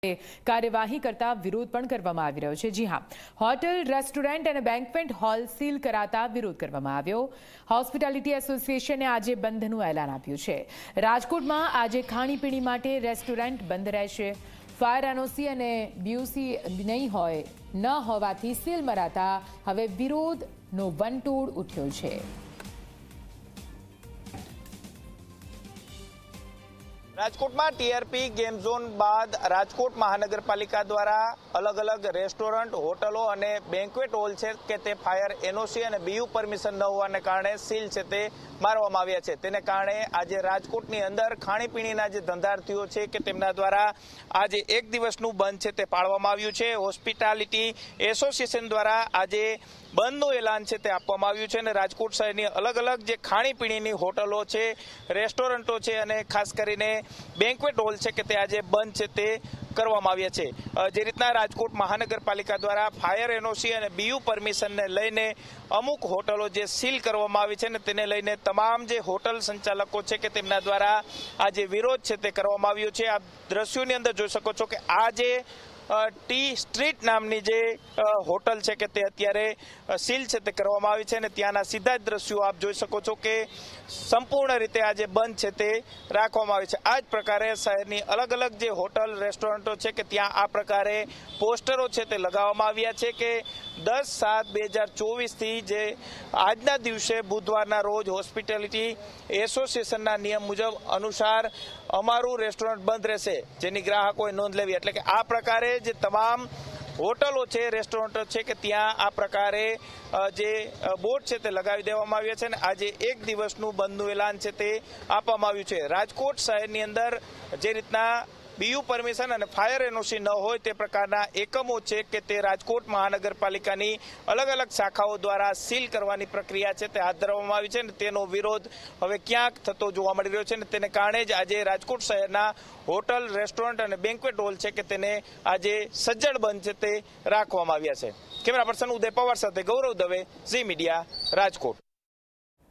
કાર્યવાહી કરતા વિરોધ પણ કરવામાં આવી રહ્યો છે। જી હા, હોટેલ, રેસ્ટોરન્ટ અને બેન્ક્વેટ હોલ સીલ કરાતા વિરોધ કરવામાં આવ્યો। હોસ્પિટાલિટી એસોસિએશને આજે બંધનું એલાન આપ્યું છે। રાજકોટમાં આજે ખાણીપીણી માટે રેસ્ટોરન્ટ બંધ રહેશે। ફાયર એનઓસી અને બીયુસી ન હોવાથી સીલ મરાતા હવે વિરોધનો વંટોળ ઉઠ્યો છે। राजकोट में टीआरपी गेम जोन बाद राजकोट महानगरपालिका द्वारा अलग अलग रेस्टोरंट, होटलों और बेंक्वेट हॉल है कि ते फायर एनओसी और बीयू परमिशन न होने कारण सील है ते मारवामां आव्या छे। तेने कारणे आज राजकोटनी अंदर खाणीपीणीना जे धंधार्थीओ छे के तेमना द्वारा आज एक दिवसनुं बंध छे ते पाळवामां आव्युं छे। होस्पिटालिटी एसोसिएशन द्वारा आज बंधनुं एलान छे ते आपवामां आव्युं छे। राजकोट शहेरनी अलग अलग जे खाणीपीणीनी होटलो छे, रेस्टोरंटो छे अने खास करीने बेंक्वेट हॉल है कि आज बंद है ते करवामां आव्या छे। जे रीतना राजकोट महानगरपालिका द्वारा फायर एनओसी और बीयू परमिशन ने लईने अमुक होटलो जे सील करवामां आवी छे ने तेने लईने तमाम जे होटल संचालको छे के तेमना द्वारा आज विरोध है ते करवामां आव्यो छे। आप दृश्योनी अंदर जोई शको छो कि आज टी स्ट्रीट नामनी जे होटल है कि ते अत्यारे सील है ते करवामां आवी छे ने त्याना सीधा ज दृश्यो आप जोई शको छो कि संपूर्ण रीते आज बंद है ते राखवामां आवी छे। आ ज प्रकारे शहेरनी अलग अलग जे होटल, रेस्टोरंटो है कि त्यां आ प्रकारे पोस्टरो है ते लगाववामां आव्या छे कि 10/7/2024 थी जे आजना दिवसे बुधवारना रोज होस्पिटालिटी एसोसिएशनना नियम मुजब अनुसार अमारू रेस्टोरंट बंद रहेशे, जेनी ग्राहकोए नोंध लेवी। एटले के आ प्रकारे जे तमाम होटलो है, रेस्टोरंटो है कि त्यां आ प्रकारे जे बोर्ड है ते लगावी देवामां आव्या छे। आज एक दिवसनुं बंधनुं एलान है ते आपवामां आव्युं छे। राजकोट शहेरनी अंदर जे रीतना बीयू परमिशन और फायर एनओसी न हो ते प्रकारना एकमो है कि ते राजकोट महानगरपालिकानी अलग अलग शाखाओं द्वारा सील करवानी प्रक्रिया है ते हाथ धरवामां आवी छे। तेनो विरोध हवे क्यांक थतो जोवा मळी रह्यो छे। तेने कारणे ज आज राजकोट शहेरना होटल, रेस्टोरंट और बेंक्वेट हॉल है कि तेने आज सज्जड बंध है ते राखवामां आव्या छे। कैमरा पर्सन उदय पवार साथे गौरव दवे, झी मीडिया, राजकोट।